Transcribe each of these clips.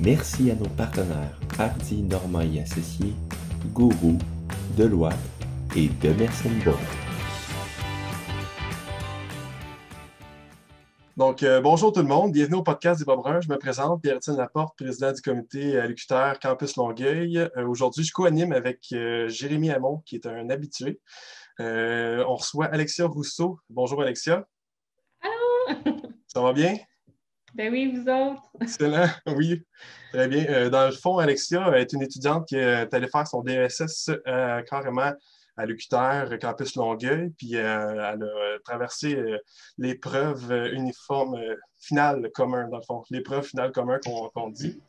Merci à nos partenaires Hardy Normand et Associés, Gourou, Deloitte et Demerson Bolt. Donc, bonjour tout le monde, bienvenue au podcast des Bob Bruns. Je me présente, Pierre-Étienne Laporte, président du comité à l'UQTR Campus Longueuil. Aujourd'hui, je co-anime avec Jérémy Hamon, qui est un habitué. On reçoit Alexia Rousseau. Bonjour Alexia. Allô! Ça va bien? Ben oui, vous autres. Excellent, oui, très bien. Dans le fond, Alexia est une étudiante qui est allée faire son DESS carrément à l'UQTR Campus Longueuil, puis elle a traversé l'épreuve uniforme finale commun, dans le fond, l'épreuve finale commun qu'on dit.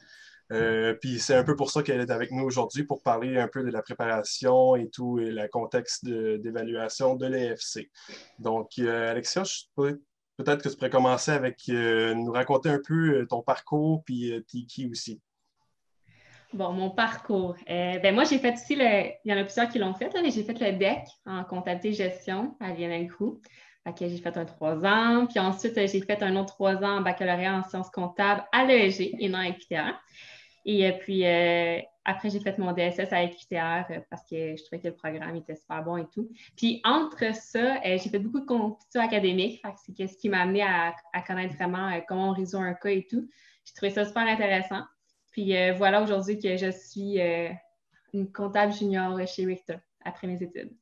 Puis c'est un peu pour ça qu'elle est avec nous aujourd'hui, pour parler un peu de la préparation et tout, et le contexte d'évaluation de l'EFC. Donc, Alexia, peut-être que tu pourrais commencer avec nous raconter un peu ton parcours, puis t'es qui aussi. Bon, mon parcours. Moi, j'ai fait aussi il y en a plusieurs qui l'ont fait, là, mais j'ai fait le DEC en comptabilité gestion à Vienne-Gros. J'ai fait un 3 ans, puis ensuite, j'ai fait un autre 3 ans en baccalauréat en sciences comptables à l'EEG et non à l'UQTR. Et puis, après, j'ai fait mon DSS à l'UQTR parce que je trouvais que le programme était super bon et tout. Puis, entre ça, j'ai fait beaucoup de compétitions académiques. C'est ce qui m'a amené à connaître vraiment comment on résout un cas et tout. J'ai trouvé ça super intéressant. Puis, voilà aujourd'hui que je suis une comptable junior chez Richter après mes études.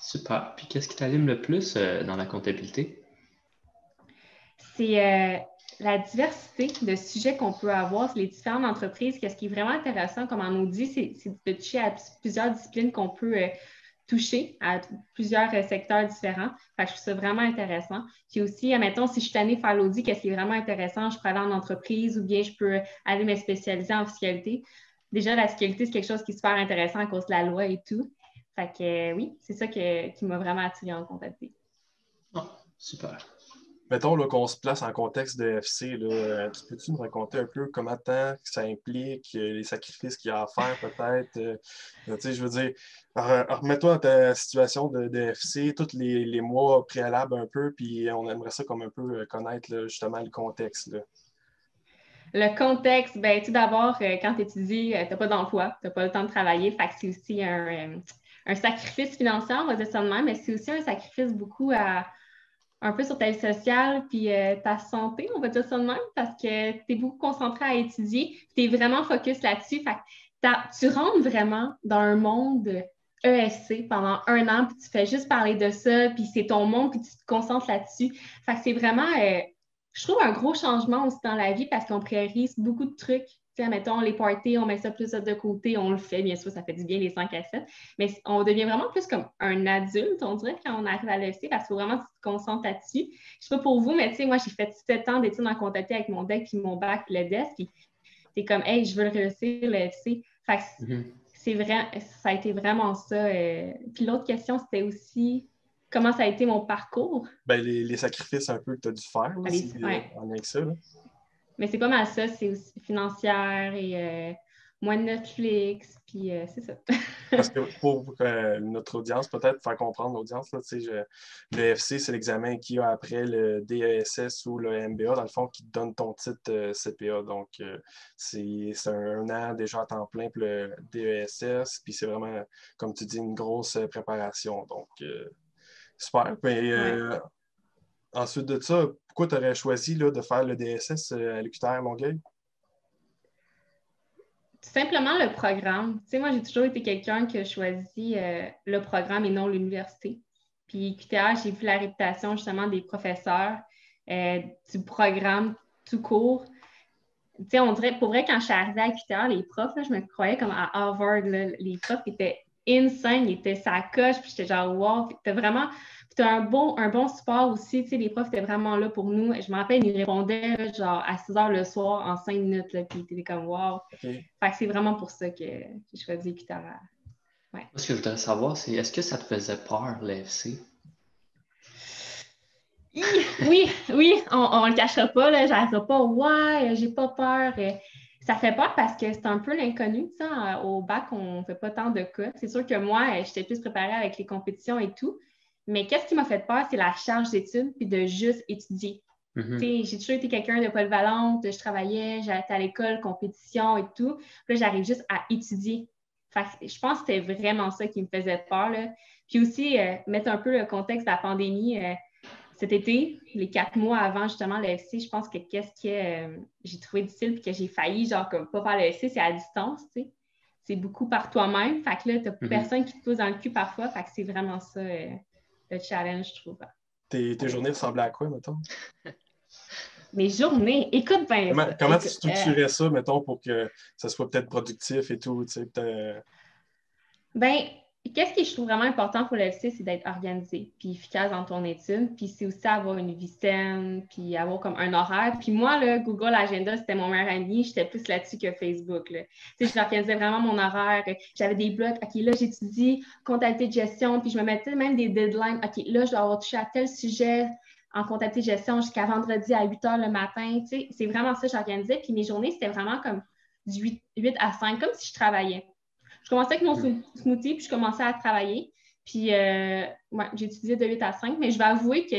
Super. Puis, qu'est-ce qui t'allume le plus dans la comptabilité? C'est la diversité de sujets qu'on peut avoir sur les différentes entreprises. Ce qui est vraiment intéressant, comme on nous dit, c'est de toucher à plusieurs disciplines qu'on peut toucher à plusieurs secteurs différents. Je trouve ça vraiment intéressant. Puis aussi, admettons, si je suis tannée de faire l'audit, qu'est-ce qui est vraiment intéressant, je peux aller en entreprise ou bien je peux aller me spécialiser en fiscalité. Déjà, la fiscalité, c'est quelque chose qui est super intéressant à cause de la loi et tout. Oui, c'est ça qui m'a vraiment attirée en comptabilité. Oh, super. Mettons qu'on se place en contexte de FC, peux-tu nous raconter un peu comment ça implique, les sacrifices qu'il y a à faire peut-être? Je veux dire, remets-toi dans ta situation de FC, tous les mois préalables un peu, puis on aimerait ça comme un peu connaître justement le contexte. Là. Le contexte, tout d'abord, quand tu étudies, tu n'as pas d'emploi, tu n'as pas le temps de travailler, c'est aussi un sacrifice financier, on va dire ça de même, mais c'est aussi un sacrifice beaucoup un peu sur ta vie sociale, puis ta santé, on va dire ça de même, parce que tu es beaucoup concentré à étudier, tu es vraiment focus là-dessus. Tu rentres vraiment dans un monde ESC pendant 1 an, puis tu fais juste parler de ça, puis c'est ton monde, puis tu te concentres là-dessus. C'est vraiment, je trouve, un gros changement aussi dans la vie parce qu'on priorise beaucoup de trucs. Mettons, les parties, on met ça plus de côté, on le fait, bien sûr, ça fait du bien les 5 à 7, mais on devient vraiment plus comme un adulte, on dirait, quand on arrive à l'EFC, parce qu'il faut vraiment que tu te concentres là-dessus. Je ne sais pas pour vous, mais moi, j'ai fait 7 ans d'études en comptabilité avec mon DEC, puis mon bac, puis le DES, puis c'est comme, hey, je veux le réussir, l'EFC. C'est vrai, ça a été vraiment ça. Puis l'autre question, c'était aussi comment ça a été mon parcours. Les sacrifices un peu que tu as dû faire, en lien avec ça. Là. Mais c'est pas mal ça, c'est aussi financière et moins de Netflix, puis c'est ça. Parce que pour notre audience, peut-être faire comprendre l'audience, le FC, c'est l'examen qu'il y a après le DESS ou le MBA, dans le fond, qui te donne ton titre CPA. Donc, c'est 1 an déjà à temps plein pour le DESS, puis c'est vraiment, comme tu dis, une grosse préparation. Donc, super. Mais ensuite de ça, pourquoi tu aurais choisi de faire le DSS à l'UQTR Longueuil? Tout simplement le programme. Moi, j'ai toujours été quelqu'un qui a choisi le programme et non l'université. Puis UQTR, j'ai vu la réputation justement des professeurs, du programme tout court. On dirait, pour vrai, quand je suis arrivée à UQTR, les profs, là, je me croyais comme à Harvard. Là, les profs étaient insane, ils étaient sa coche, puis j'étais genre wow. T'as un bon support aussi, les profs étaient vraiment là pour nous. Je me rappelle, ils répondaient là, genre à 6 heures le soir en 5 minutes, là, puis ils étaient comme wow. Okay. C'est vraiment pour ça que j'ai choisi UQTR. Ouais. Ce que je voudrais savoir, c'est est-ce que ça te faisait peur, l'EFC? Oui, on le cachera pas, là, j'arriverai pas, ouais, j'ai pas peur. Ça fait peur parce que c'est un peu l'inconnu, au bac, on fait pas tant de cas. C'est sûr que moi, j'étais plus préparée avec les compétitions et tout, mais qu'est-ce qui m'a fait peur, c'est la charge d'études puis de juste étudier. sais, j'ai toujours été quelqu'un de polyvalente, je travaillais, j'allais à l'école, compétition et tout. Puis là, j'arrive juste à étudier. Fait que je pense que c'était vraiment ça qui me faisait peur, là. Puis aussi, mettre un peu le contexte de la pandémie. Cet été, les 4 mois avant justement le FC, je pense que qu'est-ce que j'ai trouvé difficile puis que j'ai failli, genre, comme pas faire le FC, c'est à distance, tu sais. C'est beaucoup par toi-même. Fait que là, t'as personne qui te pousse dans le cul parfois. Fait que c'est vraiment ça, le challenge, je trouve. Tes journées ressemblaient à quoi, mettons? Mes journées, écoute bien ça. Comment tu structurais ça, mettons, pour que ça soit peut-être productif et tout, tu sais, Ben, qu'est-ce que je trouve vraiment important pour le FC, c'est d'être organisé puis efficace dans ton étude. Puis c'est aussi avoir une vie saine, puis avoir comme un horaire. Puis moi, là, Google Agenda, c'était mon meilleur ami. J'étais plus là-dessus que Facebook, là. Tu sais, j'organisais vraiment mon horaire. J'avais des blocs. OK, là, j'étudie comptabilité de gestion. Puis je me mettais même des deadlines. OK, là, je dois avoir touché à tel sujet en comptabilité de gestion jusqu'à vendredi à 8 h le matin. Tu sais, c'est vraiment ça que j'organisais. Puis mes journées, c'était vraiment comme du 8 à 5, comme si je travaillais. Je commençais avec mon smoothie, puis je commençais à travailler. Puis, ouais, j'étudiais de 8 à 5, mais je vais avouer que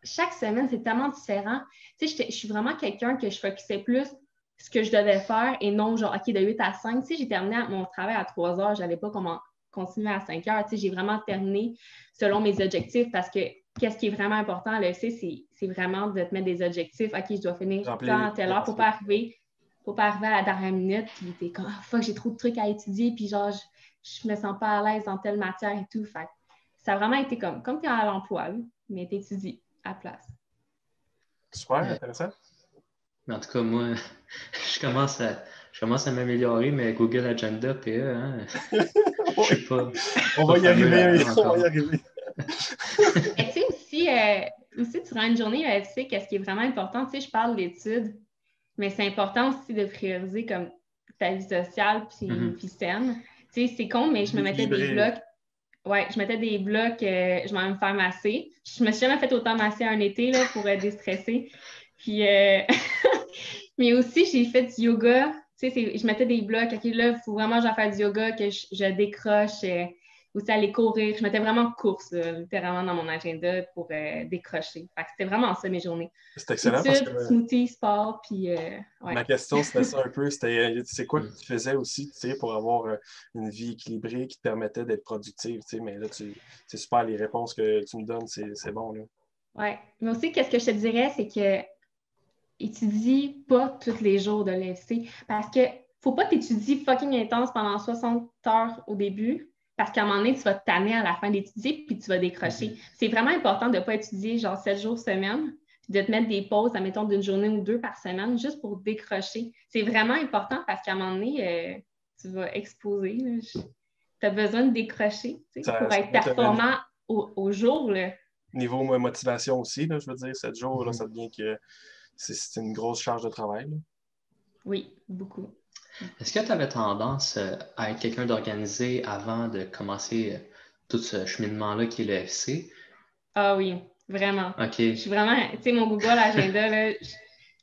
chaque semaine, c'est tellement différent. Tu sais, je suis vraiment quelqu'un que je focusais plus ce que je devais faire et non genre, OK, de 8 à 5. Tu sais, j'ai terminé mon travail à 3 heures, je n'allais pas continuer à 5 heures. Tu sais, j'ai vraiment terminé selon mes objectifs parce que qu'est-ce qui est vraiment important, là, c'est vraiment de te mettre des objectifs. OK, je dois finir tant à telle heure pour pas arriver à la dernière minute, puis t'es comme, ah, fuck, j'ai trop de trucs à étudier, puis genre, je me sens pas à l'aise dans telle matière et tout. Fait ça a vraiment été comme t'es à l'emploi, là, mais t'étudies à place. Super, intéressant. En tout cas, moi, je commence à m'améliorer, mais Google Agenda, PE, hein, je sais pas. On va y arriver, on va y arriver. Mais tu sais, aussi, durant une journée UFC, qu'est-ce qui est vraiment important? Tu sais, je parle d'études, mais c'est important aussi de prioriser comme ta vie sociale puis une vie saine. Tu sais, c'est con, mais je me mettais des blocs. Ouais, je mettais des blocs, je m'en me faire masser. Je me suis jamais fait autant masser un été là, pour déstresser. Puis, mais aussi, j'ai fait du yoga. Tu sais, je mettais des blocs. OK, là, il faut vraiment que j'en fasse du yoga, que je décroche. Aussi aller courir. Je mettais vraiment course, littéralement, dans mon agenda pour décrocher. Fait que c'était vraiment ça, mes journées. C'est excellent études, parce que smoothie, sport, puis ouais. ma question, c'était ça un peu. C'est quoi que tu faisais aussi, tu sais, pour avoir une vie équilibrée qui te permettait d'être productive, tu sais, mais là, c'est super, les réponses que tu me donnes, c'est bon, là. Ouais. Mais aussi, qu'est-ce que je te dirais, c'est que étudie pas tous les jours de l'EFC parce que faut pas t'étudier fucking intense pendant 60 heures au début parce qu'à un moment donné, tu vas te tanner à la fin d'étudier puis tu vas décrocher. C'est vraiment important de ne pas étudier genre 7 jours semaine puis de te mettre des pauses, admettons, d'une journée ou 2 par semaine juste pour décrocher. C'est vraiment important parce qu'à un moment donné, tu vas exploser. Tu as besoin de décrocher pour être performant au jour. Là. Niveau motivation aussi, là, je veux dire, 7 jours, là, ça devient que c'est une grosse charge de travail. Là. Oui, beaucoup. Est-ce que tu avais tendance à être quelqu'un d'organisé avant de commencer tout ce cheminement-là qui est le FC? Ah oui, vraiment. OK. Je suis vraiment, tu sais, mon Google Agenda, là,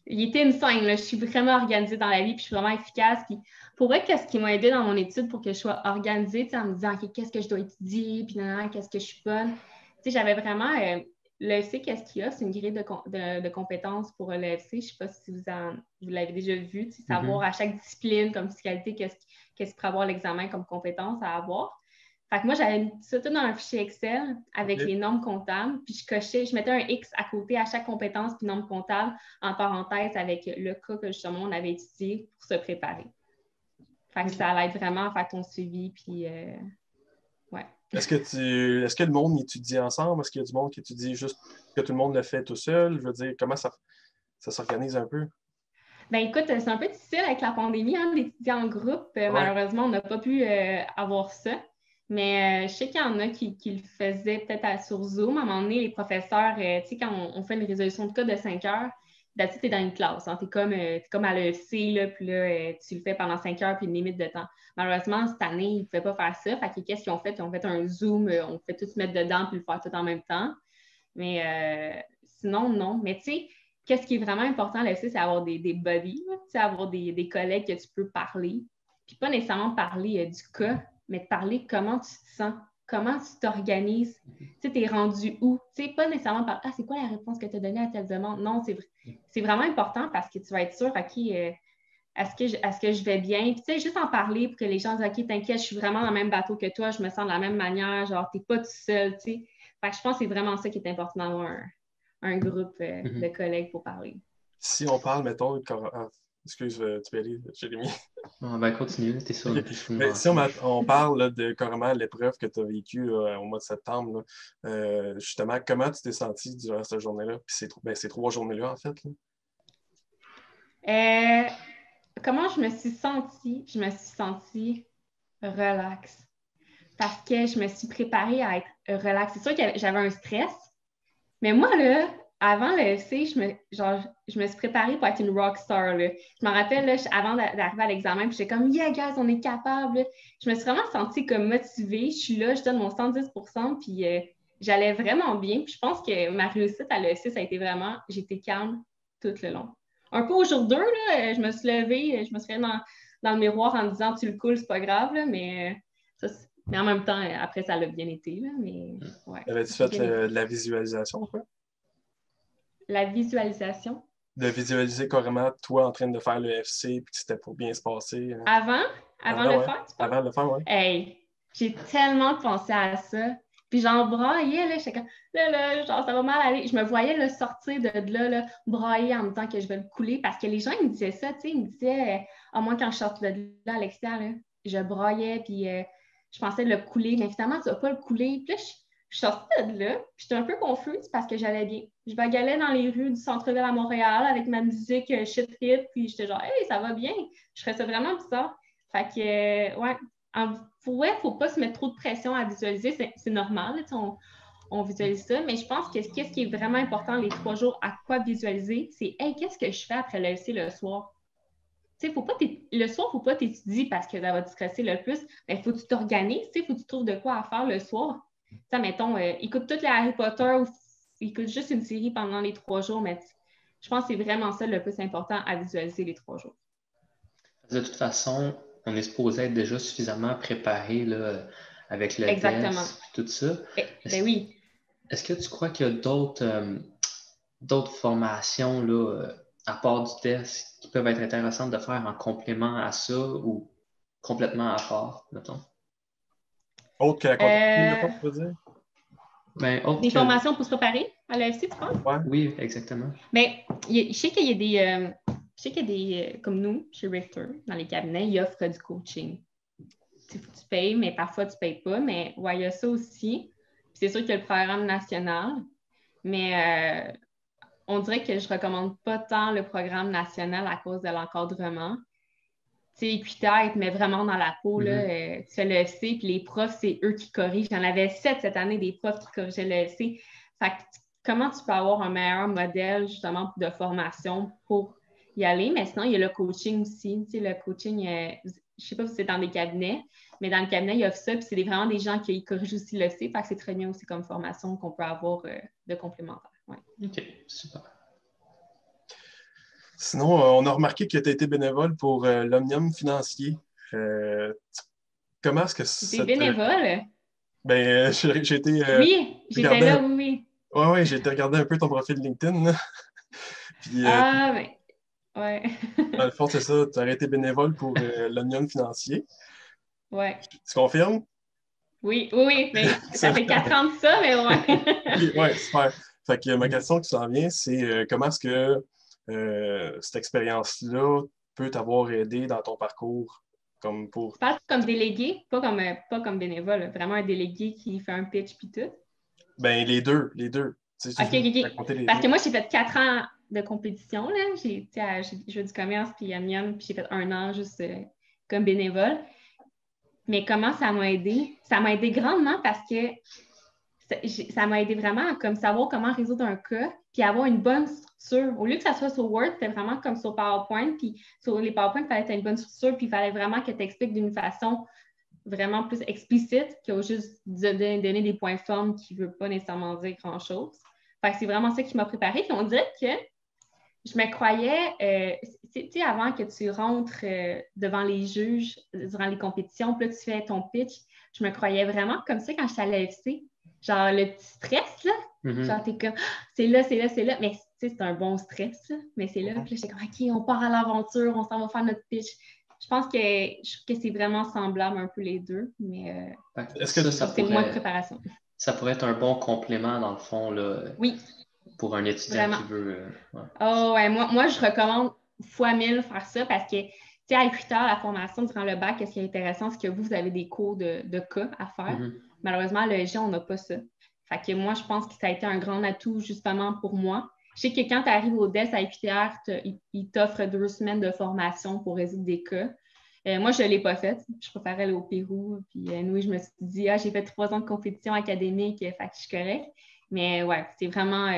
il était une scène, là. Je suis vraiment organisée dans la vie, puis je suis vraiment efficace. Puis pour vrai, qu'est-ce qui m'a aidé dans mon étude pour que je sois organisée, tu sais, en me disant, OK, qu'est-ce que je dois étudier, puis qu'est-ce que je suis bonne. Tu sais, j'avais vraiment, l'EFC, qu'est-ce qu'il y a? C'est une grille de compétences pour l'EFC. Je ne sais pas si vous l'avez déjà vu, savoir à chaque discipline, comme fiscalité, qu'est-ce qu'il pourrait avoir l'examen comme compétence à avoir. Fait que moi, j'avais mis ça tout dans un fichier Excel avec les normes comptables, puis je mettais un X à côté à chaque compétence puis norme comptable en parenthèse avec le cas que justement on avait étudié pour se préparer. Fait que ça l'aide vraiment à faire ton suivi, puis ouais. Est-ce que le monde étudie ensemble? Est-ce qu'il y a du monde qui étudie juste que tout le monde le fait tout seul? Je veux dire, comment ça s'organise un peu? Ben écoute, c'est un peu difficile avec la pandémie, hein, d'étudier en groupe. Malheureusement, on n'a pas pu avoir ça. Mais je sais qu'il y en a qui le faisaient peut-être sur Zoom. À un moment donné, les professeurs, tu sais, quand on fait une résolution de cas de 5 heures, d'habitude, tu es dans une classe. Hein, tu es comme à l'EFC, là, puis là, tu le fais pendant 5 heures, puis une limite de temps. Malheureusement, cette année, ils ne pouvaient pas faire ça. Fait que qu'est-ce qu'ils ont fait? Ils ont fait un Zoom, on fait tout se mettre dedans, puis le faire tout en même temps. Mais sinon, non. Mais tu sais, qu'est-ce qui est vraiment important là, c'est avoir des buddies, avoir des collègues que tu peux parler. Puis pas nécessairement parler du cas, mais de parler comment tu te sens, comment tu t'organises, tu es rendu où? Tu sais, pas nécessairement par c'est quoi la réponse que tu as donnée à telle demande? Non, c'est vraiment important parce que tu vas être sûr, OK, est-ce que je vais bien? Puis, tu sais, juste en parler pour que les gens disent, OK, t'inquiète, je suis vraiment dans le même bateau que toi, je me sens de la même manière, genre, t'es pas tout seul, tu sais. Fait que je pense que c'est vraiment ça qui est important d'avoir un groupe de collègues pour parler. Si on parle, mettons, excuse, tu peux aller, Jérémy. Ben, continue, t'es sûr. Mais si on parle là, de carrément l'épreuve que tu as vécue au mois de septembre, là, justement, comment tu t'es senti durant cette journée-là? Puis ces 3 journées-là, en fait. Là. Comment je me suis sentie? Je me suis sentie relax. Parce que je me suis préparée à être relax. C'est sûr que j'avais un stress, mais moi, là, avant le FC, je me suis préparée pour être une rockstar. Là. Je me rappelle, là, avant d'arriver à l'examen, puis j'étais comme, yeah, guys, on est capable. Je me suis vraiment sentie comme motivée. Je suis là, je donne mon 110%, puis j'allais vraiment bien. Puis je pense que ma réussite à l'EC, ça a été vraiment, j'étais calme tout le long. Un peu au jour 2, là, je me suis levée, je me suis fait dans le miroir en me disant, tu le coules, c'est pas grave, là, mais en même temps, après, ça l'a bien été. Là, mais, ouais, Avais-tu fait de la visualisation, quoi? La visualisation. De visualiser carrément toi en train de faire le FC puis que c'était pour bien se passer. Avant de le faire, tu penses? Avant de le faire, oui. Hey, j'ai tellement pensé à ça. Puis j'en braillais, là, j'étais comme, là, genre, ça va mal aller. Je me voyais là, sortir de là, brailler en me disant que je vais le couler parce que les gens, ils me disaient ça, tu sais, ils me disaient, moi, quand je sortais de là, à l'extérieur, je braillais, puis je pensais le couler, mais finalement, tu vas pas le couler. Puis là, je suis sortie de là, puis j'étais un peu confuse parce que j'allais bien. Je bagalais dans les rues du centre-ville à Montréal avec ma musique shit hit, puis j'étais genre, hey, ça va bien. Je ferais ça vraiment bizarre. Fait que, ouais, faut pas se mettre trop de pression à visualiser, c'est normal, on visualise ça, mais je pense que ce qui est vraiment important les 3 jours, à quoi visualiser, c'est, hey, qu'est-ce que je fais après le FC le soir? Tu sais, le soir, faut pas t'étudier parce que ça va te stresser le plus, mais faut que tu t'organises, il faut que tu trouves de quoi à faire le soir. Ça, mettons, écoute toutes les Harry Potter ou écoute juste une série pendant les 3 jours, mais je pense que c'est vraiment ça le plus important à visualiser les 3 jours. De toute façon, on est supposé être déjà suffisamment préparé là, avec le Exactement. test et tout ça. Ben oui. Est-ce que tu crois qu'il y a d'autres formations là, à part du test qui peuvent être intéressantes de faire en complément à ça ou complètement à part, mettons? Autre que la compétition, tu veux dire? Ben, des formations pour se préparer à l'AFC, tu penses? Ouais. Oui, exactement. Ben, je sais qu'il y a des, comme nous, chez Richter, dans les cabinets, ils offrent du coaching. Il faut que tu payes, mais parfois tu ne payes pas. Mais ouais, il y a ça aussi. C'est sûr qu'il y a le programme national, mais on dirait que je ne recommande pas tant le programme national à cause de l'encadrement. Tu sais, Equita, ils te met vraiment dans la peau. Là, tu fais le FC, puis les profs, c'est eux qui corrigent. J'en avais 7 cette année, des profs qui corrigeaient le FC. Fait que comment tu peux avoir un meilleur modèle, justement, de formation pour y aller? Mais sinon, il y a le coaching aussi. Tu sais, le coaching, je ne sais pas si c'est dans des cabinets, mais dans le cabinet, il y a ça, puis c'est vraiment des gens qui corrigent aussi le FC. Fait que c'est très bien aussi comme formation qu'on peut avoir de complémentaire. Ouais. OK, super. Sinon, on a remarqué que tu as été bénévole pour l'Omnium financier. Comment est-ce que ça... T'es bénévole? Ben, j'ai été... oui, j'étais là, oui. Oui, j'ai été regarder un peu ton profil LinkedIn. Là. Puis, ben, ouais. dans le fond, c'est ça, tu as été bénévole pour l'Omnium financier. Ouais. Tu confirmes? Oui, mais ça fait 4 ans de ça, mais ouais. Oui, super. Fait que ma question qui s'en vient, c'est comment est-ce que cette expérience-là peut t'avoir aidé dans ton parcours comme pour... Tu parles comme délégué, pas comme bénévole, vraiment un délégué qui fait un pitch puis tout? Ben, les deux. OK. Parce que moi, j'ai fait 4 ans de compétition, là. J'ai joué du commerce puis Omnium, puis j'ai fait 1 an juste comme bénévole. Mais comment ça m'a aidé? Ça m'a aidé grandement parce que ça m'a aidé vraiment à comme savoir comment résoudre un cas puis avoir une bonne structure. Au lieu que ça soit sur Word, c'était vraiment comme sur PowerPoint. Puis sur les PowerPoint, il fallait être une bonne structure puis il fallait vraiment que tu expliques d'une façon vraiment plus explicite que juste donner des points formes qui ne veulent pas nécessairement dire grand-chose. Fait que c'est vraiment ça qui m'a préparée. Puis on dirait que je me croyais, tu sais, avant que tu rentres devant les juges durant les compétitions, puis là, tu fais ton pitch, je me croyais vraiment comme ça quand j'étais à l'AFC. Genre, le petit stress, là. Genre, t'es comme, c'est là. Mais tu sais, c'est un bon stress, là. Mais c'est là. Puis là, j'étais comme, OK, on part à l'aventure, on s'en va faire notre pitch. Je pense que c'est vraiment semblable un peu les deux. Mais est-ce que c'est moins de préparation. Ça pourrait être un bon complément, dans le fond, là, oui. Pour un étudiant qui veut. Oh, ouais. Moi, je recommande fois 1000 faire ça parce que, tu sais, à 8 heures, la formation durant le bac, ce qui est intéressant, c'est que vous avez des cours de cas à faire. Malheureusement, à l'ESG, on n'a pas ça. Fait que moi, je pense que ça a été un grand atout justement pour moi. Je sais que quand tu arrives au DES à UQTR, ils t'offrent 2 semaines de formation pour résoudre des cas. Moi, je ne l'ai pas faite. Je préférais aller au Pérou. Puis nous, je me suis dit, j'ai fait 3 ans de compétition académique, fait que je suis correcte. Mais ouais, c'est vraiment...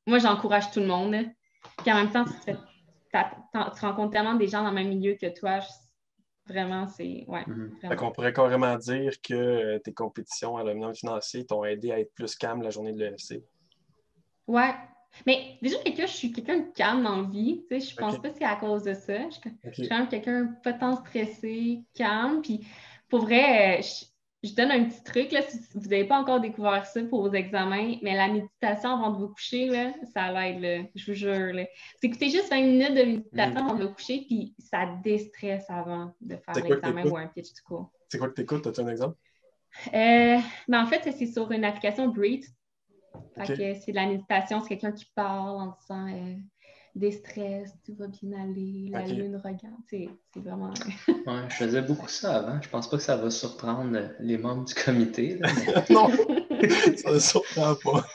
moi, j'encourage tout le monde. Puis en même temps, tu rencontres tellement des gens dans le même milieu que toi. Vraiment, c'est... Ouais. Fait qu'on pourrait carrément dire que tes compétitions à l'Omnium financier t'ont aidé à être plus calme la journée de l'EFC. Ouais. Mais déjà, je suis quelqu'un de calme dans la vie. Tu sais, je pense pas que c'est à cause de ça. Je suis quand même quelqu'un pas tant stressé, calme. Puis pour vrai, je donne un petit truc. Là, si vous n'avez pas encore découvert ça pour vos examens, mais la méditation avant de vous coucher, là, ça l'aide, là, je vous jure. Là. Vous écoutez juste 20 minutes de méditation avant de vous coucher, puis ça déstresse avant de faire l'examen ou un pitch du cours. C'est quoi que tu écoutes? As-tu un exemple? En fait, c'est sur une application Breathe. Fait que c'est de la méditation, c'est quelqu'un qui parle en disant déstresse, tout va bien aller, la lune regarde. C'est vraiment. Ouais, je faisais beaucoup ça avant. Je pense pas que ça va surprendre les membres du comité. Là, mais... non, ça ne surprend pas.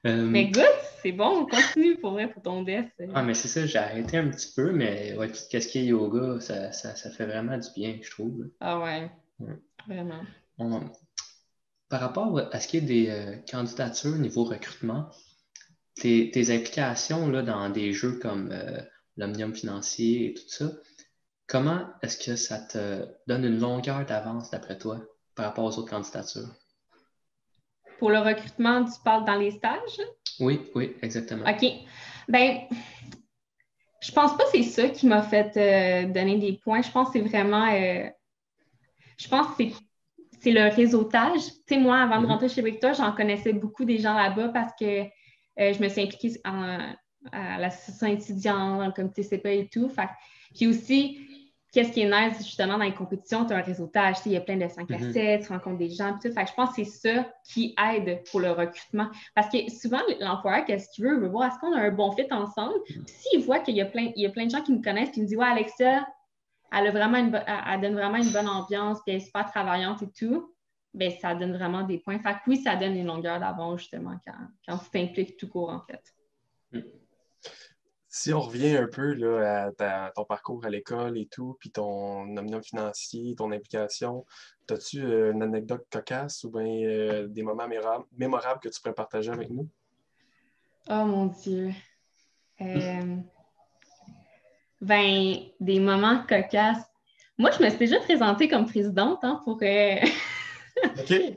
Mais good, c'est bon, on continue pour vrai pour ton DES. Ah, mais c'est ça, j'ai arrêté un petit peu, mais ouais, qu'est-ce qui est yoga, ça fait vraiment du bien, je trouve. Ah ouais. Vraiment. Par rapport à ce qui est des candidatures au niveau recrutement, tes implications là, dans des jeux comme l'Omnium financier et tout ça, comment est-ce que ça te donne une longueur d'avance d'après toi par rapport aux autres candidatures? Pour le recrutement, tu parles dans les stages? Oui, exactement. OK. Ben, je pense pas que c'est ça qui m'a fait donner des points. Je pense que c'est vraiment... je pense que c'est le réseautage. Tu sais, moi, avant de rentrer chez Victor, j'en connaissais beaucoup des gens là-bas parce que je me suis impliquée à l'association étudiante, dans le comité CPA et tout. Puis aussi, qu'est-ce qui est nice, justement, dans les compétitions, tu as un réseautage. Il y a plein de 5 à 7, tu rencontres des gens. Tout. Fait que je pense que c'est ça qui aide pour le recrutement. Parce que souvent, l'employeur, qu'est-ce qu'il veut? Il veut voir est-ce qu'on a un bon fit ensemble. Puis s'il voit qu'il y a plein de gens qui me connaissent et me disent « Ouais, Alexia, elle donne vraiment une bonne ambiance, puis elle est super travaillante et tout. » Bien, ça donne vraiment des points. Fait que oui, ça donne une longueur d'avance, justement, quand tu t'impliques tout court, en fait. Si on revient un peu là, à ton parcours à l'école et tout, puis ton Omnium financier, ton implication, as-tu une anecdote cocasse ou bien des moments mémorables que tu pourrais partager avec nous? Oh mon Dieu! Des moments cocasses. Moi, je me suis déjà présentée comme présidente pour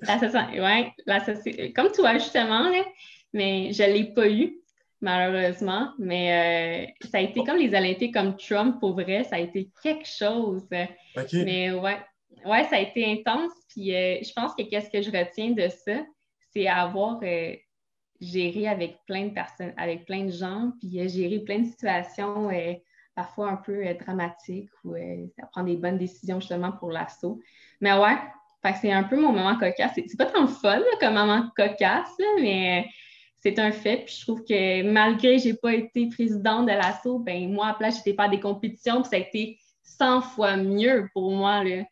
l'association. Comme toi, justement, là, mais je ne l'ai pas eu, malheureusement. Mais ça a été comme les Olympiques, comme Trump, pour vrai. Ça a été quelque chose. Mais ouais, ça a été intense. Puis je pense que qu'est-ce que je retiens de ça, c'est avoir géré avec plein de personnes, avec plein de gens, puis gérer plein de situations parfois un peu dramatiques ou ça prend des bonnes décisions justement pour l'assaut. Mais ouais, fait que c'est un peu mon moment cocasse. C'est pas tant fun là, comme moment cocasse, là, mais c'est un fait. Puis je trouve que malgré que j'ai pas été présidente de l'assaut, ben moi, à place, j'étais pas à des compétitions, puis ça a été 100 fois mieux pour moi. Là.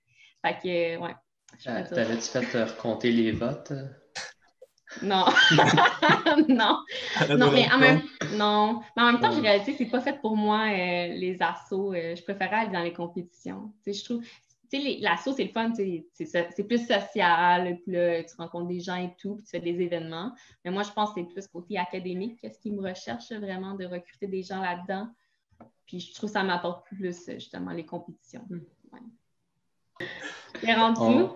Fait que, ouais. T'avais-tu fait recompter les votes? Non. non. Mais en même temps, j'ai réalisé que c'est pas fait pour moi, les assos. Je préférais aller dans les compétitions. Je trouve, l'assaut, c'est le fun, c'est plus social, puis là, tu rencontres des gens et tout, puis tu fais des événements. Mais moi, je pense que c'est plus côté académique. Qu'est-ce qui me recherche vraiment de recruter des gens là-dedans? Puis je trouve que ça m'apporte plus, justement, les compétitions. Ouais. T'es rendu où?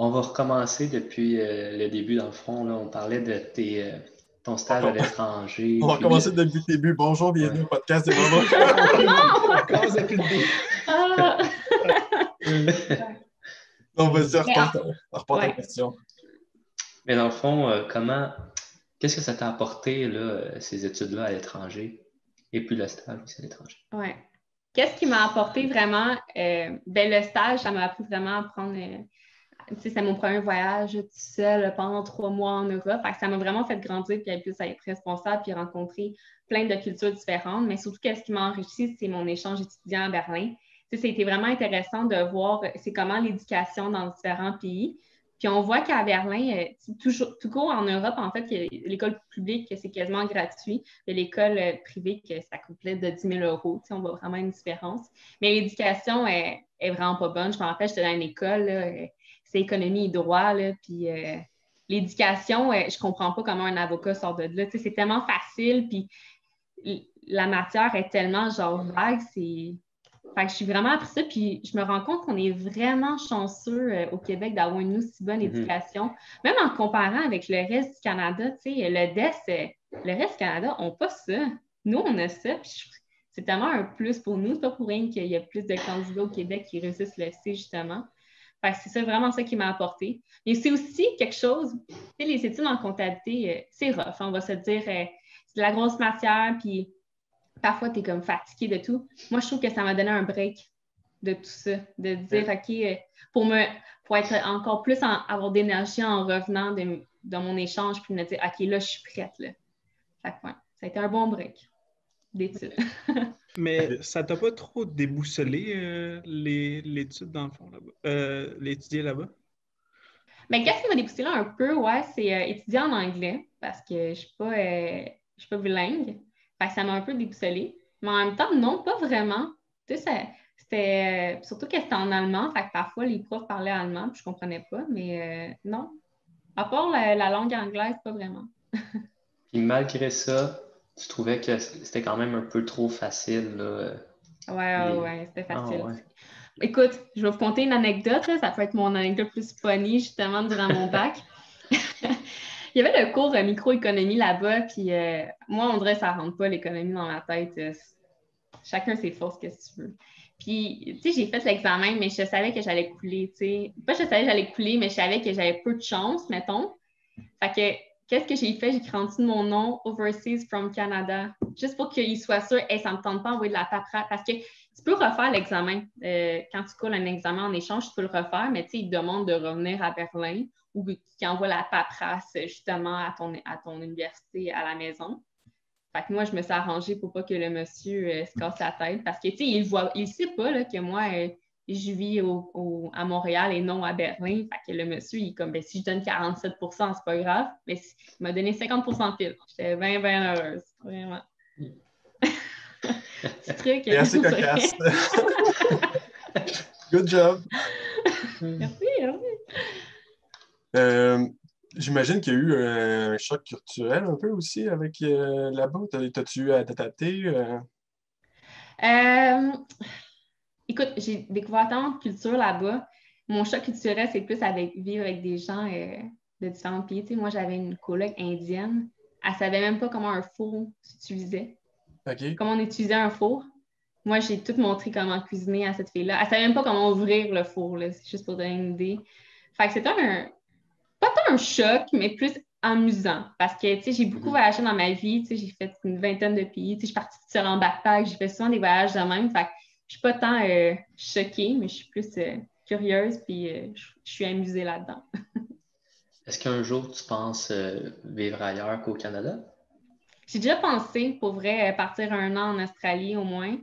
On va recommencer depuis le début, dans le fond. Là, on parlait de ton stage à l'étranger. On va recommencer depuis le début. Bonjour, bienvenue au podcast de Maman. On commence depuis le début. On va dire, Mais, reporte ta ouais. question. Mais dans le fond, qu'est-ce que ça t'a apporté, là, ces études-là à l'étranger et puis le stage aussi à l'étranger? Ouais. Qu'est-ce qui m'a apporté vraiment? Ben, le stage, ça m'a appris vraiment à prendre. C'est mon premier voyage tout seul pendant 3 mois en Europe. Fait que ça m'a vraiment fait grandir puis plus à être responsable puis rencontrer plein de cultures différentes. Mais surtout, qu'est-ce qui m'a enrichi, c'est mon échange étudiant à Berlin. C'était vraiment intéressant de voir c'est comment l'éducation dans différents pays. Puis on voit qu'à Berlin, tout court en Europe, en fait, l'école publique, c'est quasiment gratuit. Et l'école privée, que ça coûterait de 10 000 €. On voit vraiment une différence. Mais l'éducation est vraiment pas bonne. Je me rappelle, j'étais dans une école, là, c'est économie et droit, là, puis l'éducation, je comprends pas comment un avocat sort de là. C'est tellement facile, puis la matière est tellement genre vague, Fait que je suis vraiment appris ça, puis je me rends compte qu'on est vraiment chanceux au Québec d'avoir une aussi bonne éducation. Même en comparant avec le reste du Canada, le reste du Canada n'a pas ça. Nous, on a ça, puis c'est tellement un plus pour nous. C'est pas pour rien qu'il y a plus de candidats au Québec qui réussissent le C, justement. Fait que c'est vraiment ça qui m'a apporté. Mais c'est aussi quelque chose, les études en comptabilité, c'est rough, on va se dire, c'est de la grosse matière, puis parfois, tu es comme fatigué de tout. Moi, je trouve que ça m'a donné un break de tout ça, de dire, OK, pour être encore plus, avoir d'énergie en revenant de mon échange, puis me dire, OK, là, je suis prête. Là. Fait que, ouais, ça a été un bon break d'études. Mais ça t'a pas trop déboussolé l'étude dans le fond là-bas? L'étudier là-bas? Mais qu'est-ce qui m'a déboussolé un peu, ouais, c'est étudier en anglais, parce que je suis pas bilingue. Fait que ça m'a un peu déboussolée. Mais en même temps, non, pas vraiment. Tu sais, c'était surtout que c'était en allemand, fait que parfois les profs parlaient allemand, puis je comprenais pas, mais non. À part la langue anglaise, pas vraiment. Puis malgré ça, tu trouvais que c'était quand même un peu trop facile, là. Ouais, c'était facile. ouais. Écoute, je vais vous conter une anecdote, là. Ça peut être mon anecdote plus funny, justement, durant mon bac. Il y avait le cours microéconomie là-bas, puis moi, on dirait que ça ne rentre pas l'économie dans ma tête. Chacun ses forces, qu'est-ce que tu veux. Puis, tu sais, j'ai fait l'examen, mais je savais que j'allais couler, tu sais. Pas que je savais que j'allais couler, mais je savais que j'avais peu de chance, mettons. Fait que, qu'est-ce que j'ai fait? J'ai écrit en dessous de mon nom, Overseas from Canada, juste pour qu'il soit sûr, hey, ça ne me tente pas d'envoyer de la paperasse. Parce que tu peux refaire l'examen. Quand tu coules un examen en échange, tu peux le refaire, mais tu sais, ils te demandent de revenir à Berlin ou qui envoie la paperasse justement à ton université à la maison. Fait que moi, je me suis arrangée pour pas que le monsieur se casse la tête parce que, tu sais, il sait pas là, que moi, je vis à Montréal et non à Berlin. Fait que le monsieur, il est comme, ben, si je donne 47 %, c'est pas grave. Mais il m'a donné 50 % pile. J'étais bien, bien heureuse. Vraiment. Petit truc. C'est assez cocasse. Good job. Merci. J'imagine qu'il y a eu un choc culturel un peu aussi avec là-bas. T'as-tu eu à t'adapter? Écoute, j'ai découvert tant de culture là-bas. Mon choc culturel, c'est plus vivre avec des gens de différents pays. Tu sais, moi, j'avais une coloc indienne. Elle ne savait même pas comment un four s'utilisait. OK. Comment on utilisait un four. Moi, j'ai tout montré comment cuisiner à cette fille-là. Elle ne savait même pas comment ouvrir le four, là. C'est juste pour donner une idée. Fait que c'était pas tant un choc, mais plus amusant. Parce que, tu sais, j'ai beaucoup voyagé dans ma vie. Tu sais, j'ai fait une vingtaine de pays. Tu sais, je suis partie seule en backpack. J'ai fait souvent des voyages de même. Fait que je suis pas tant choquée, mais je suis plus curieuse, puis je suis amusée là-dedans. Est-ce qu'un jour, tu penses vivre ailleurs qu'au Canada? J'ai déjà pensé, pour vrai, partir 1 an en Australie au moins,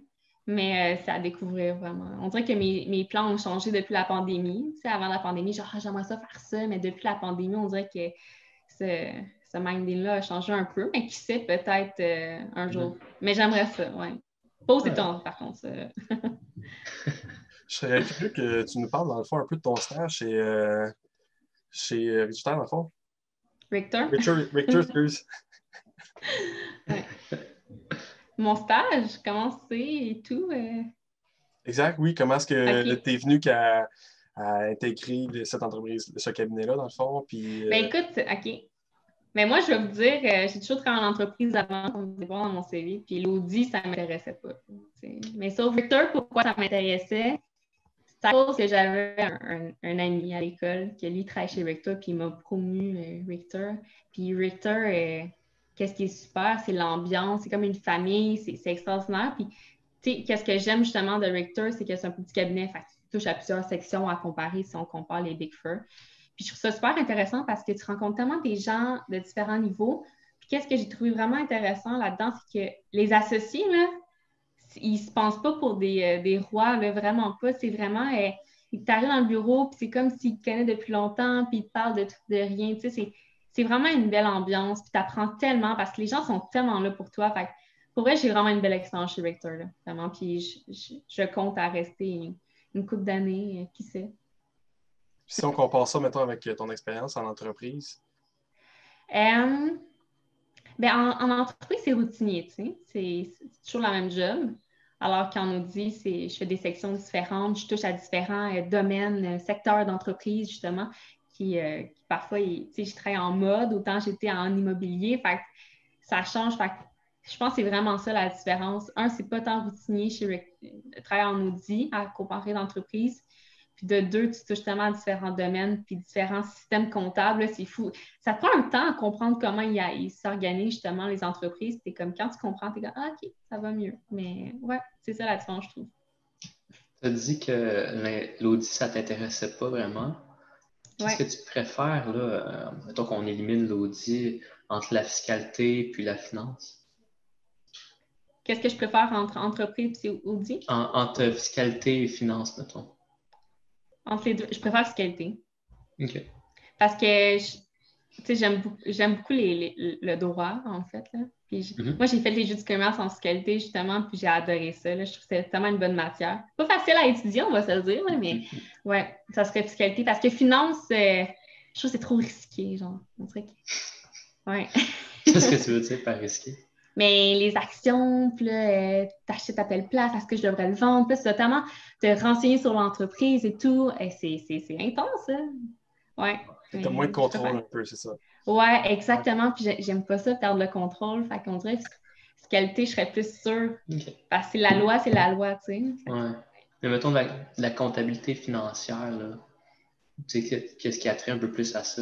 mais c'est à découvrir vraiment. On dirait que mes plans ont changé depuis la pandémie. Tu sais, avant la pandémie, genre, j'aimerais ça faire ça, mais depuis la pandémie, on dirait que ce minding-là a changé un peu, mais qui sait, peut-être un jour. Mais j'aimerais ça, oui. Pas aux États-Unis, par contre. Je serais curieux que tu nous parles, dans le fond, un peu de ton stage chez Richter, dans le fond. Richter, excuse. Ouais. Mon stage, comment c'est et tout. Exact, oui. Comment est-ce que Ok. tu es venu à intégrer cette entreprise, ce cabinet-là, dans le fond? Puis, Ben écoute, OK. Mais moi, je vais vous dire, j'ai toujours travaillé en entreprise avant, on me voir dans mon CV, puis l'audit, ça ne m'intéressait pas. T'sais. Mais sur Richter, pourquoi ça m'intéressait? C'est à cause que j'avais un ami à l'école qui, lui, travaille chez Richter, puis il m'a promu Richter. Puis Richter, qu'est-ce qui est super, c'est l'ambiance, c'est comme une famille, c'est extraordinaire. Puis, tu sais, qu'est-ce que j'aime justement de Richter, c'est que c'est un petit cabinet, fait que tu touches à plusieurs sections à comparer si on compare les Big Four. Puis je trouve ça super intéressant parce que tu rencontres tellement des gens de différents niveaux. Puis qu'est-ce que j'ai trouvé vraiment intéressant là-dedans, c'est que les associés, là, ils ne se pensent pas pour des rois, là, vraiment pas. C'est vraiment, ils t'arrivent dans le bureau, puis c'est comme s'ils te connaissent depuis longtemps, puis ils te parlent de rien. Tu sais, c'est vraiment une belle ambiance, puis tu apprends tellement parce que les gens sont tellement là pour toi. Fait que, pour vrai, j'ai vraiment une belle expérience chez Richter, là, vraiment. Puis je compte à rester une couple d'années, qui sait. Si on compare ça, mettons, avec ton expérience en entreprise. En entreprise, c'est routinier, tu sais. C'est toujours la même job. Alors qu'en audit, je fais des sections différentes, je touche à différents domaines, secteurs d'entreprise, justement, qui parfois, tu sais, je travaille en mode, autant j'étais en immobilier. Fait que ça change. Fait que je pense que c'est vraiment ça la différence. Un, c'est pas tant routinier de travailler en audit à comparer d'entreprise. Puis de deux, tu touches tellement à différents domaines, puis différents systèmes comptables, là, c'est fou. Ça prend un temps à comprendre comment ils s'organisent justement les entreprises. C'est comme quand tu comprends, tu es comme « Ah, OK, ça va mieux ». Mais ouais, c'est ça la différence, je trouve. Tu as dit que l'audit, ça ne t'intéressait pas vraiment. Qu'est-ce que tu préfères, là, mettons qu'on élimine l'audit entre la fiscalité puis la finance? Qu'est-ce que je préfère entre entreprise et audit? Entre fiscalité et finance, mettons. Entre les deux, je préfère fiscalité. OK. Parce que j'aime beaucoup le droit, en fait. Là. Puis moi, j'ai fait les études du commerce en fiscalité, justement, puis j'ai adoré ça. Là. Je trouve que c'est tellement une bonne matière. Pas facile à étudier, on va se le dire, là, mais ouais, ça serait fiscalité. Parce que finance, je trouve que c'est trop risqué, genre. On dirait que... Ouais. Qu'est-ce que tu veux dire par risqué? Mais les actions, puis là, t'achètes à telle place, est-ce que je devrais le vendre? Puis là, tu dois tellement te renseigner sur l'entreprise et tout. Et c'est intense, ça. Ouais. Tu as moins de contrôle un peu, c'est ça. Ouais, exactement. Puis j'aime pas ça, perdre le contrôle. Fait qu'on dirait que fiscalité, je serais plus sûre. Okay. Parce que c'est la loi, tu sais. Ouais. Mais mettons de la comptabilité financière, là. Tu sais, qu'est-ce qui a trait un peu plus à ça?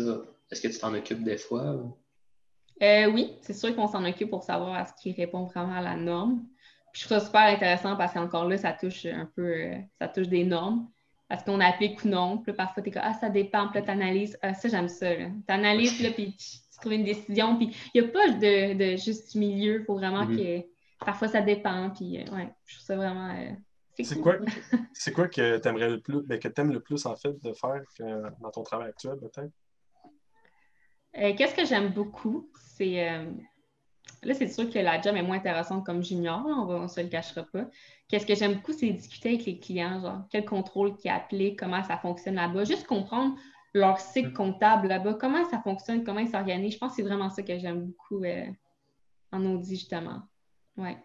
Est-ce que tu t'en occupes des fois? Ou? Oui, c'est sûr qu'on s'en occupe pour savoir à ce qui répond vraiment à la norme. Puis je trouve ça super intéressant parce qu'encore là, ça touche un peu, ça touche des normes. Parce qu'on applique ou non. Puis là, parfois, tu es comme, ah, ça dépend. Puis là, tu analyses. Ah, ça, j'aime ça. Tu analyses, là, puis tu trouves une décision. Puis il n'y a pas de juste milieu. Il faut vraiment que. Parfois, ça dépend. Puis, ouais, je trouve ça vraiment. C'est cool. quoi que tu aimerais le plus, que tu aimes le plus, en fait, de faire dans ton travail actuel, peut-être? Qu'est-ce que j'aime beaucoup? C'est. Là, c'est sûr que la job est moins intéressante comme junior, là, on ne se le cachera pas. Qu'est-ce que j'aime beaucoup, c'est discuter avec les clients, genre quel contrôle qui est appelé, comment ça fonctionne là-bas, juste comprendre leur cycle comptable là-bas, comment ça fonctionne, comment ils s'organisent. Je pense que c'est vraiment ça que j'aime beaucoup en audit, justement. Ouais.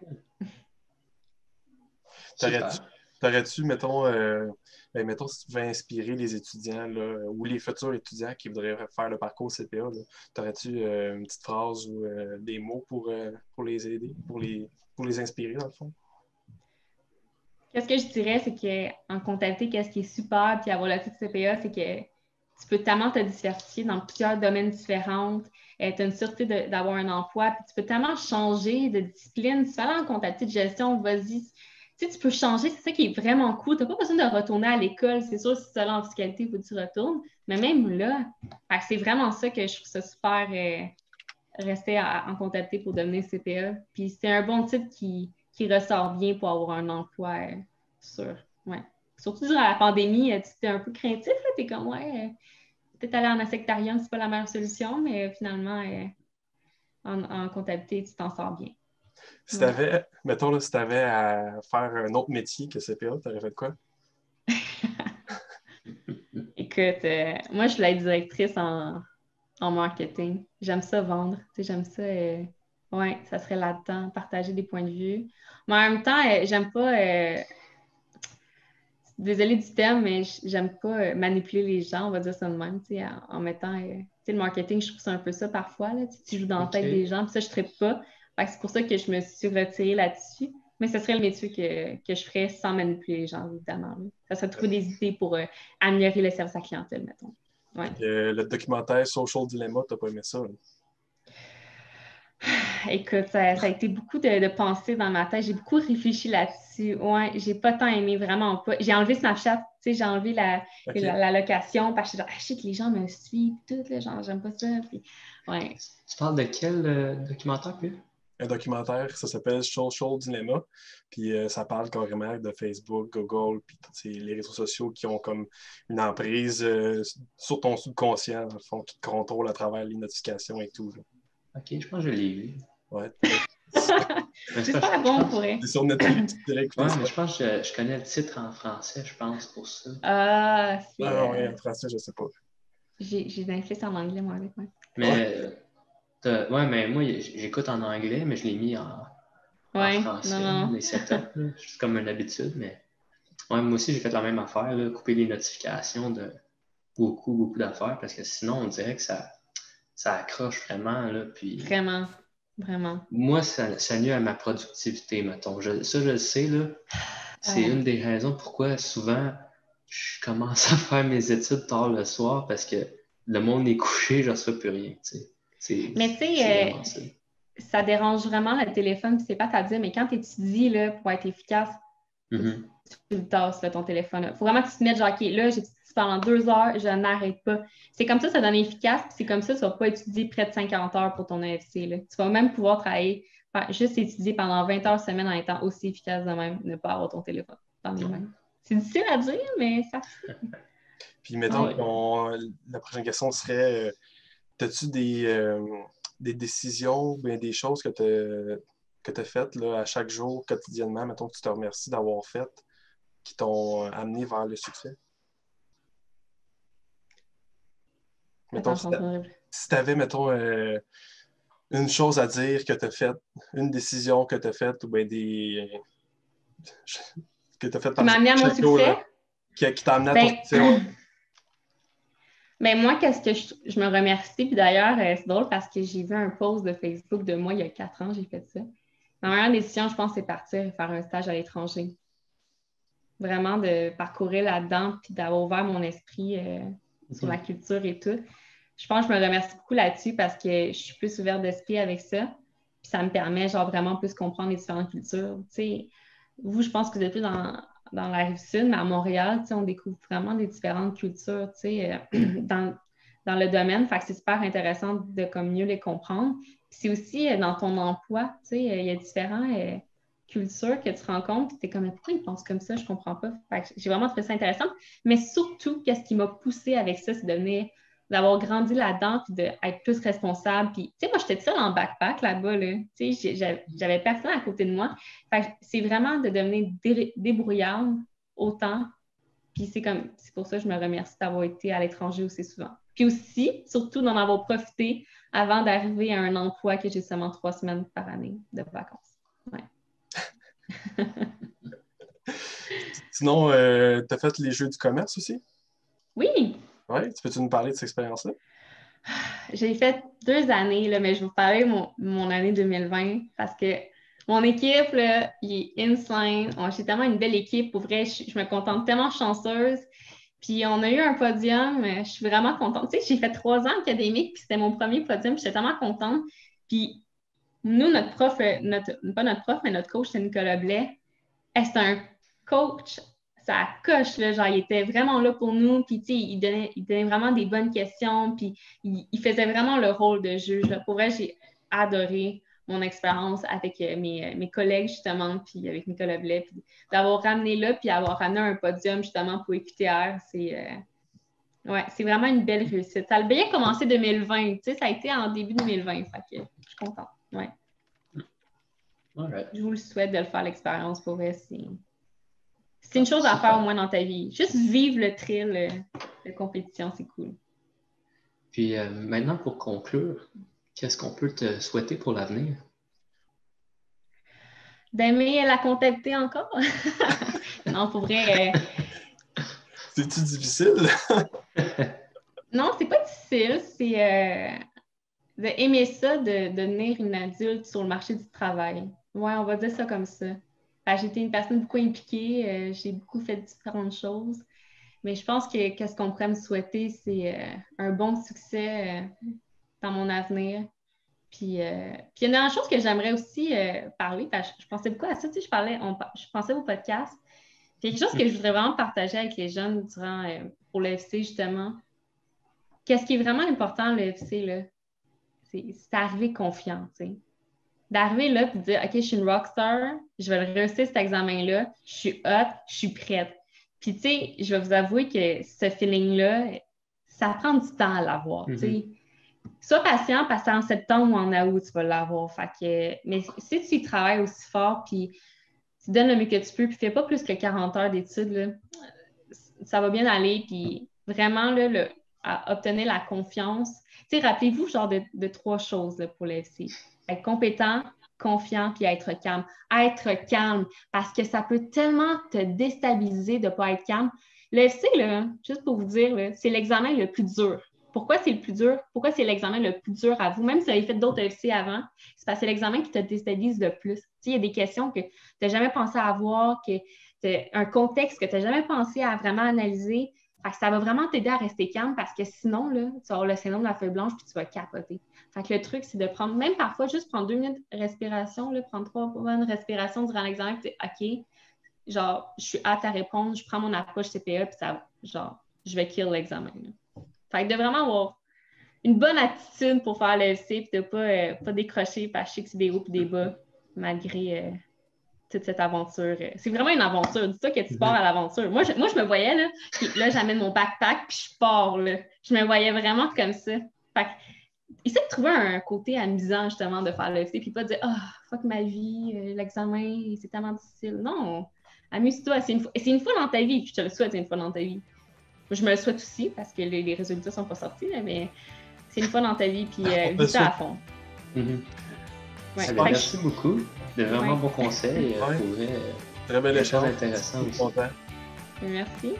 T'aurais-tu, mettons, si tu veux inspirer les étudiants là, ou les futurs étudiants qui voudraient faire le parcours CPA, t'aurais-tu une petite phrase ou des mots pour les aider, pour les inspirer, dans le fond? Qu'est-ce que je dirais, c'est qu'en comptabilité, qu'est-ce qui est super, puis avoir le titre CPA, c'est que tu peux tellement te diversifier dans plusieurs domaines différents. Tu as une sûreté d'avoir un emploi, puis tu peux tellement changer de discipline. Si tu vas en comptabilité de gestion, vas-y. Tu sais, tu peux changer, c'est ça qui est vraiment cool. Tu n'as pas besoin de retourner à l'école. C'est sûr, si tu es là en fiscalité, il faut que tu retournes. Mais même là, c'est vraiment ça que je trouve ça super, rester en comptabilité pour devenir CPA. Puis c'est un bon titre qui ressort bien pour avoir un emploi sûr. Ouais. Surtout durant la pandémie, tu étais un peu craintif. Tu es comme, ouais, peut-être aller en insectarium, c'est pas la meilleure solution, mais finalement, en comptabilité, tu t'en sors bien. Si t'avais, mettons, là, si tu avais à faire un autre métier que CPA, tu aurais fait quoi? Écoute, moi, je voulais être directrice en marketing. J'aime ça vendre. Tu sais, j'aime ça. Ouais, ça serait là-dedans, partager des points de vue. Mais en même temps, j'aime pas. Désolée du terme, mais j'aime pas manipuler les gens, on va dire ça de même, tu sais, en mettant. Tu sais, le marketing, je trouve ça un peu ça parfois. Là, tu joues dans la tête des gens, puis ça, je ne trippe pas. Fait que c'est pour ça que je me suis retirée là-dessus. Mais ce serait le métier que je ferais sans manipuler les gens, évidemment. Là. Ça serait de trouver des idées pour améliorer le service à la clientèle, mettons. Ouais. Le documentaire Social Dilemma, t'as pas aimé ça? Hein? Écoute, ça a été beaucoup de pensées dans ma tête. J'ai beaucoup réfléchi là-dessus. Ouais, j'ai pas tant aimé, vraiment pas. J'ai enlevé Snapchat, tu sais, j'ai enlevé la location parce que je sais que les gens me suivent, tout, là, genre, j'aime pas ça. Puis, ouais. Tu parles de quel documentaire, puis? Un documentaire, ça s'appelle Social Dilemma. Puis ça parle carrément de Facebook, Google, puis tous les réseaux sociaux qui ont comme une emprise sur ton subconscient, dans le fond, qui te contrôle à travers les notifications et tout. Là. Ok, je pense que je l'ai vu. Ouais. C'est pas bon pour elle. C'est sur Netflix, tu dirais écouter Ouais, ça. mais je pense que je connais le titre en français, je pense, pour ça. Ah, c'est... Ah ouais, en français, je sais pas. J'ai Netflix en anglais, moi, avec moi. Mais, ouais, mais moi, j'écoute en anglais, mais je l'ai mis en français, non. les setups. Là. C'est comme une habitude, mais ouais, moi aussi, j'ai fait la même affaire, là, couper les notifications de beaucoup d'affaires, parce que sinon, on dirait que ça accroche vraiment. Là, puis... Vraiment. Moi, ça nuit à ma productivité, mettons. Ça, je le sais, là. C'est une des raisons pourquoi souvent je commence à faire mes études tard le soir parce que le monde est couché, je ne reçois plus rien. Mais tu sais, ça dérange vraiment le téléphone, puis c'est pas à dire, mais quand tu étudies là, pour être efficace, tu le tasses, là, ton téléphone. Il faut vraiment que tu te mettes genre, OK, là, j'étudie pendant 2 heures, je n'arrête pas. C'est comme ça donne efficace, puis c'est comme ça, tu ne vas pas étudier près de 50 heures pour ton AFC. Là. Tu vas même pouvoir travailler, juste étudier pendant 20 heures semaine en étant aussi efficace de même, ne pas avoir ton téléphone dans les mains. C'est difficile à dire, mais ça fait. Puis mettons, la prochaine question serait, as-tu des décisions, bien des choses que tu as faites là, à chaque jour, quotidiennement, mettons que tu te remercies d'avoir faites, qui t'ont amené vers le succès? Mettons, si tu avais, mettons, une chose à dire que tu as faite, une décision que tu as faite, ou bien que tu as faite par qui m'a amené à mon succès? Qui t'a amené à ton succès. Ben moi, qu'est-ce que je me remercie. Puis d'ailleurs, c'est drôle parce que j'ai vu un post de Facebook de moi il y a 4 ans, j'ai fait ça. Ma meilleure décision, je pense, c'est partir et faire un stage à l'étranger. Vraiment de parcourir là-dedans puis d'avoir ouvert mon esprit sur la culture et tout. Je pense que je me remercie beaucoup là-dessus parce que je suis plus ouverte d'esprit avec ça. Puis ça me permet, genre, vraiment plus comprendre les différentes cultures. Tu sais, vous, je pense que vous êtes plus dans la Rive-Sud, mais à Montréal, tu sais, on découvre vraiment des différentes cultures, tu sais, dans le domaine. Fait que c'est super intéressant de comme mieux les comprendre. Puis c'est aussi dans ton emploi, tu sais, il y a différentes cultures que tu rencontres. Tu es comme, pourquoi ils pensent comme ça? Je comprends pas. Fait que j'ai vraiment trouvé ça intéressant. Mais surtout, qu'est-ce qui m'a poussée avec ça, c'est d'avoir grandi là-dedans puis d'être plus responsable. Puis, tu sais, moi, j'étais seule en backpack là-bas, là. Tu sais, j'avais personne à côté de moi. Fait que c'est vraiment de devenir débrouillarde autant. Puis c'est pour ça que je me remercie d'avoir été à l'étranger aussi souvent. Puis aussi, surtout, d'en avoir profité avant d'arriver à un emploi que j'ai seulement 3 semaines par année de vacances. Ouais. Sinon, tu as fait les Jeux du commerce aussi? Oui! Oui, peux-tu nous parler de cette expérience-là? J'ai fait 2 années, là, mais je vais vous parler de mon année 2020 parce que mon équipe, là, il est insane. J'ai tellement une belle équipe. Pour vrai, je me contente tellement chanceuse. Puis on a eu un podium. Je suis vraiment contente. Tu sais, j'ai fait 3 ans académique, puis c'était mon premier podium. J'étais tellement contente. Puis nous, notre prof, pas notre prof, mais notre coach, c'est Nicolas Blais. C'est un coach, ça coche, là, genre, il était vraiment là pour nous, puis, tu sais, il donnait vraiment des bonnes questions, puis il faisait vraiment le rôle de juge. Là. Pour vrai, j'ai adoré mon expérience avec mes collègues, justement, puis avec Nicolas Blais, puis d'avoir ramené là, puis avoir ramené un podium, justement, pour EQTR, c'est vraiment une belle réussite. Ça a bien commencé 2020, tu sais, ça a été en début 2020, fait que je suis contente, ouais. Right. Je vous le souhaite de le faire, l'expérience, pour vrai, c'est une chose à faire au moins dans ta vie. Juste vivre le thrill de compétition, c'est cool. Puis maintenant, pour conclure, qu'est-ce qu'on peut te souhaiter pour l'avenir? D'aimer la comptabilité encore? Non, pour vrai. C'est-tu difficile? Non, c'est pas difficile. C'est d'aimer ça, de devenir une adulte sur le marché du travail. Ouais, on va dire ça comme ça. J'ai été une personne beaucoup impliquée, j'ai beaucoup fait différentes choses. Mais je pense que ce qu'on pourrait me souhaiter, c'est un bon succès dans mon avenir. Puis il y a une dernière chose que j'aimerais aussi parler, parce que je pensais beaucoup à ça, tu sais, je pensais au podcast. Puis quelque chose que je voudrais vraiment partager avec les jeunes pour l'EFC, justement. Qu'est-ce qui est vraiment important, l'EFC, là? C'est d'arriver confiant, tu sais. D'arriver là et de dire, OK, je suis une rockstar, je vais réussir cet examen-là, je suis hot, je suis prête. Puis, tu sais, je vais vous avouer que ce feeling-là, ça prend du temps à l'avoir, tu sais. Sois patient, parce que en septembre ou en août, tu vas l'avoir. Mais si tu y travailles aussi fort, puis tu donnes le mieux que tu peux, puis fais pas plus que 40 heures d'études, là, ça va bien aller. Puis vraiment, là, à obtenir la confiance. Tu sais, rappelez-vous genre de 3 choses là, pour l'FC. Être compétent, confiant, puis être calme. Être calme, parce que ça peut tellement te déstabiliser de ne pas être calme. L'FC, là, juste pour vous dire, là, c'est l'examen le plus dur. Pourquoi c'est le plus dur? Pourquoi c'est l'examen le plus dur à vous? Même si vous avez fait d'autres FC avant, c'est parce que c'est l'examen qui te déstabilise le plus. Tu sais, il y a des questions que tu n'as jamais pensé à avoir, un contexte que tu n'as jamais pensé à vraiment analyser. Fait que ça va vraiment t'aider à rester calme parce que sinon, là, tu vas avoir le syndrome de la feuille blanche puis tu vas capoter. Fait que le truc, c'est de prendre, même parfois, juste prendre 2 minutes de respiration, là, prendre 3 bonnes respirations durant l'examen, puis OK, genre, je suis hâte à répondre, je prends mon approche CPE, puis ça, genre, je vais kill l'examen. Là. Fait que de vraiment avoir une bonne attitude pour faire l'EFC, puis de pas décrocher, parce que je sais que c'est des hauts et des bas, malgré toute cette aventure. C'est vraiment une aventure. Dis-toi que tu pars à l'aventure. Moi, je me voyais, là, puis là, j'amène mon backpack, puis je pars, là. Je me voyais vraiment comme ça. Fait que, essaie de trouver un côté amusant, justement, de faire l'EFC, puis pas de dire « Ah, fuck ma vie, l'examen, c'est tellement difficile. » Non, amuse-toi. C'est une fois dans ta vie. Je te le souhaite, une fois dans ta vie. Je me le souhaite aussi, parce que les résultats sont pas sortis, là, mais c'est une fois dans ta vie, puis vis ça à fond. Ouais. Merci beaucoup. De vraiment bons conseils. Très bel échange. Intéressant aussi. Merci.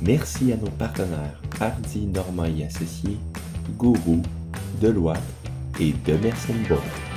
Merci à nos partenaires Hardy Normand et Associés, Gourou, Deloitte et Demerson Bourg.